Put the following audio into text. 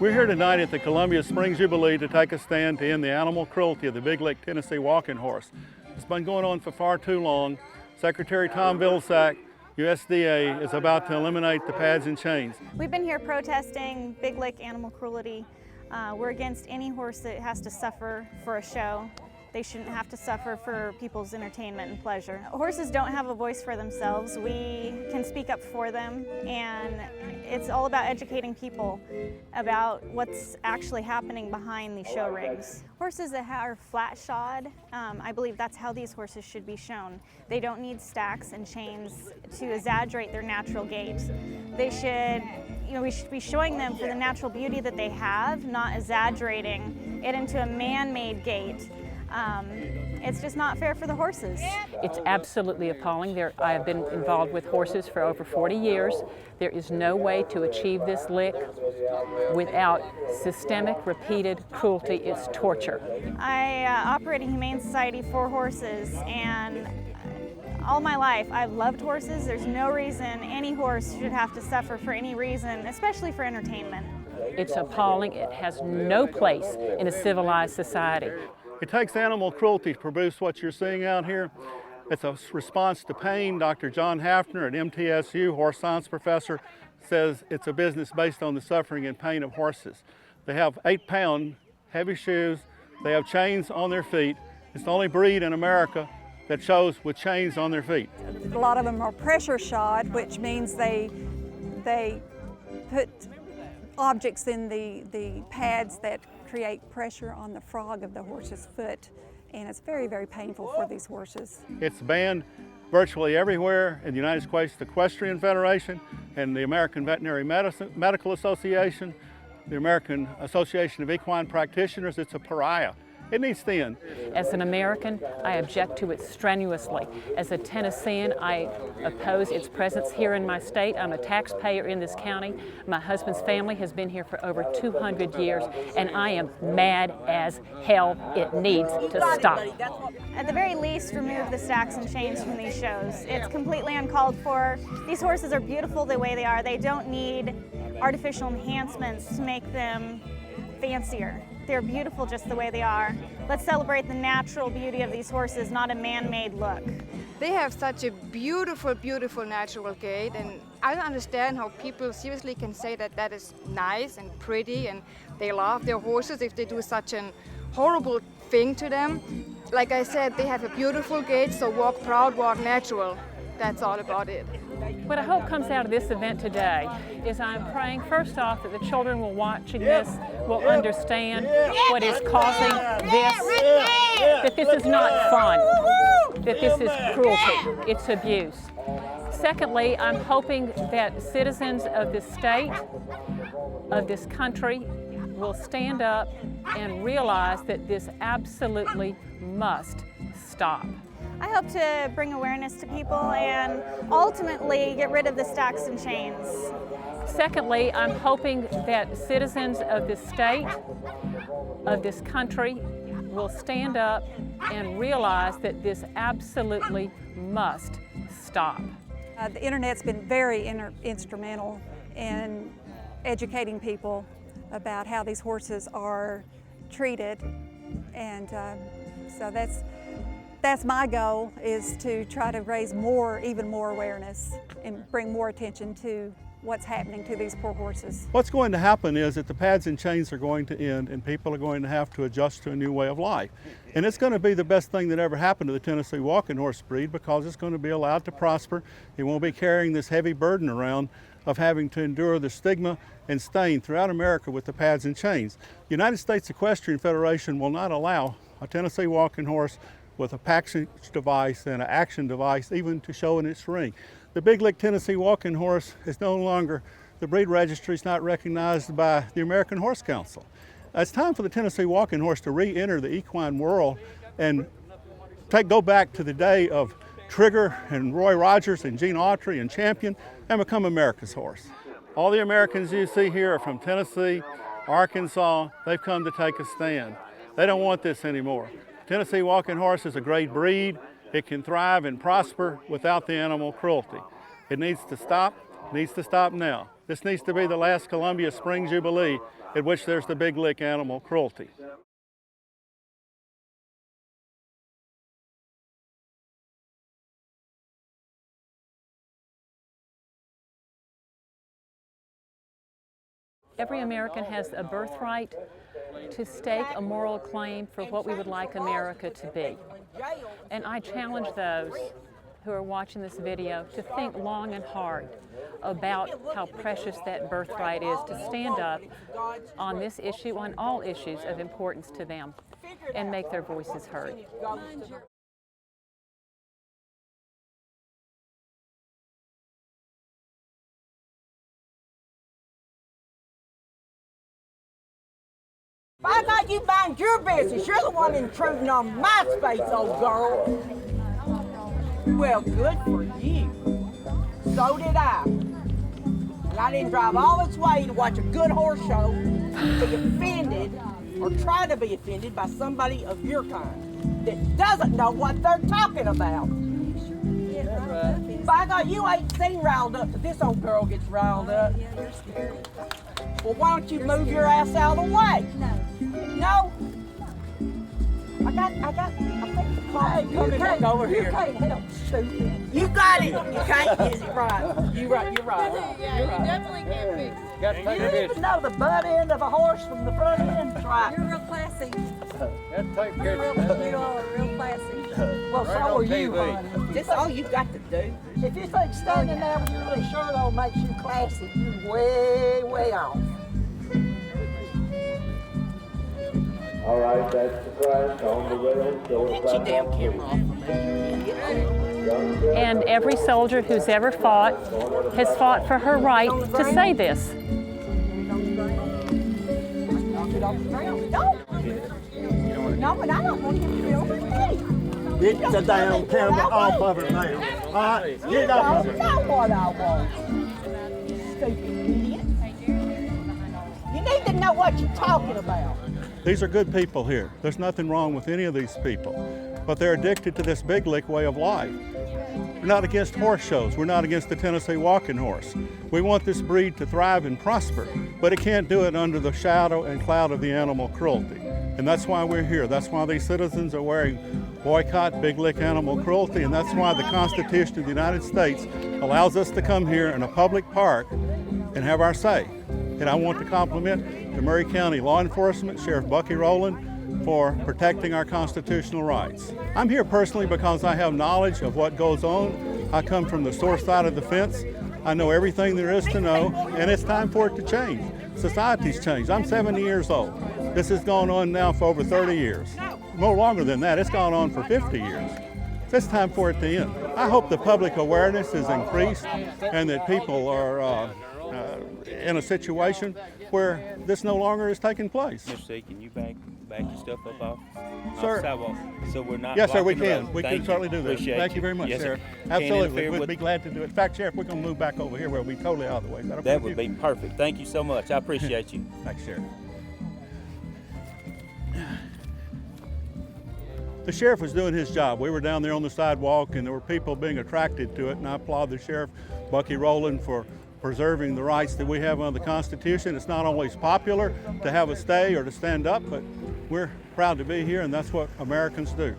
We're here tonight at the Columbia Springs Jubilee to take a stand to end the animal cruelty of the Big Lick Tennessee walking horse. It's been going on for far too long. Secretary Tom Vilsack, USDA, is about to eliminate the pads and chains. We've been here protesting Big Lick animal cruelty. We're against any horse that has to suffer for a show. They shouldn't have to suffer for people's entertainment and pleasure. Horses don't have a voice for themselves. We can speak up for them, and it's all about educating people about what's actually happening behind these show rings. Horses that are flat shod, I believe that's how these horses should be shown. They don't need stacks and chains to exaggerate their natural gait. They should, we should be showing them for the natural beauty that they have, not exaggerating it into a man-made gait. It's just not fair for the horses. It's absolutely appalling. I have been involved with horses for over 40 years. There is no way to achieve this lick without systemic, repeated cruelty. It's torture. I operate a humane society for horses, and all my life I've loved horses. There's no reason any horse should have to suffer for any reason, especially for entertainment. It's appalling. It has no place in a civilized society. It takes animal cruelty to produce what you're seeing out here. It's a response to pain. Dr. John Hafner at MTSU, horse science professor, says it's a business based on the suffering and pain of horses. They have 8-pound heavy shoes. They have chains on their feet. It's the only breed in America that shows with chains on their feet. A lot of them are pressure shod, which means they put objects in the pads that create pressure on the frog of the horse's foot, and it's very, very painful for these horses. It's banned virtually everywhere in the United States Equestrian Federation and the American Veterinary Medical Association, the American Association of Equine Practitioners. It's a pariah. It needs to end. As an American, I object to it strenuously. As a Tennessean, I oppose its presence here in my state. I'm a taxpayer in this county. My husband's family has been here for over 200 years, and I am mad as hell. It needs to stop. At the very least, remove the stacks and chains from these shows. It's completely uncalled for. These horses are beautiful the way they are. They don't need artificial enhancements to make them fancier. They're beautiful just the way they are. Let's celebrate the natural beauty of these horses, not a man-made look. They have such a beautiful, beautiful natural gait, and I don't understand how people seriously can say that that is nice and pretty and they love their horses if they do such an horrible thing to them. Like I said, they have a beautiful gait, so walk proud, walk natural. That's all about it. What I hope comes out of this event today is I'm praying, first off, that the children watching this will understand what is causing this, that this is not fun, that this is cruelty, it's abuse. Secondly, I'm hoping that citizens of this state, of this country, will stand up and realize that this absolutely must stop. I hope to bring awareness to people and ultimately get rid of the stacks and chains. Secondly, I'm hoping that citizens of this state, of this country, will stand up and realize that this absolutely must stop. The internet's been very instrumental in educating people about how these horses are treated, and so that's my goal, is to try to raise even more awareness and bring more attention to what's happening to these poor horses. What's going to happen is that the pads and chains are going to end and people are going to have to adjust to a new way of life. And it's going to be the best thing that ever happened to the Tennessee walking horse breed, because it's going to be allowed to prosper. It won't be carrying this heavy burden around of having to endure the stigma and stain throughout America with the pads and chains. The United States Equestrian Federation will not allow a Tennessee walking horse with a package device and an action device even to show in its ring. The Big Lick Tennessee walking horse is no longer, the breed registry is not recognized by the American Horse Council. It's time for the Tennessee walking horse to re-enter the equine world and go back to the day of Trigger and Roy Rogers and Gene Autry and Champion and become America's horse. All the Americans you see here are from Tennessee, Arkansas. They've come to take a stand. They don't want this anymore. Tennessee walking horse is a great breed. It can thrive and prosper without the animal cruelty. It needs to stop now. This needs to be the last Columbia Springs Jubilee in which there's the big lick animal cruelty. Every American has a birthright to stake a moral claim for what we would like America to be. And I challenge those who are watching this video to think long and hard about how precious that birthright is, to stand up on this issue, on all issues of importance to them, and make their voices heard. By God, you mind your business. You're the one intruding on my space, old girl. Well, good for you. So did I. And I didn't drive all this way to watch a good horse show, be offended, or try to be offended by somebody of your kind that doesn't know what they're talking about. By God, you ain't seen riled up, but this old girl gets riled up. Well, why don't you move your ass out of the way? No? I think the car's coming back over here. You can't help, stupid. You got it. You can't get it right. You're right. You're right. You definitely can't fix it. You didn't even know the butt end of a horse from the front end. Right. You're real classy. You're real classy. Well, so are you, honey. That's all you got to do. If you think standing there with your little shirt on makes you classy, you're way, way off. All right, that's the price on the rail. Get your damn camera off of me, you idiot. And every soldier who's ever fought has fought for her right to say this. Knock it off the ground. Don't. No, but I don't want you to film me. Get the damn camera off of it now. All right, get it off of it. That's not what I want. Stupid idiot. You need to know what you're talking about. These are good people here. There's nothing wrong with any of these people, but they're addicted to this big lick way of life. We're not against horse shows. We're not against the Tennessee walking horse. We want this breed to thrive and prosper, but it can't do it under the shadow and cloud of the animal cruelty. And that's why we're here. That's why these citizens are wearing boycott big lick animal cruelty, and that's why the Constitution of the United States allows us to come here in a public park and have our say. And I want to compliment the Maury County Law Enforcement, Sheriff Bucky Rowland, for protecting our constitutional rights. I'm here personally because I have knowledge of what goes on. I come from the source side of the fence. I know everything there is to know, and it's time for it to change. Society's changed. I'm 70 years old. This has gone on now for over 30 years. No longer than that, it's gone on for 50 years. It's time for it to end. I hope the public awareness is increased and that people are in a situation where this no longer is taking place. Mr. C, can you back your stuff up off Sir. the sidewalk so we're not Yes, sir, we blocking the can. road? We Thank can certainly do that. Appreciate Thank you very much, Yes, sir. Sheriff. Can't Absolutely. interfere We'd with- be glad to do it. In fact, Sheriff, we're going to move back over here where we'll be totally out of the way. Is that okay That with would you? be perfect. Thank you so much. I appreciate you. Thanks, Sheriff. The sheriff was doing his job. We were down there on the sidewalk and there were people being attracted to it, and I applaud the Sheriff, Bucky Rowland, for preserving the rights that we have under the Constitution. It's not always popular to have a stay or to stand up, but we're proud to be here, and that's what Americans do.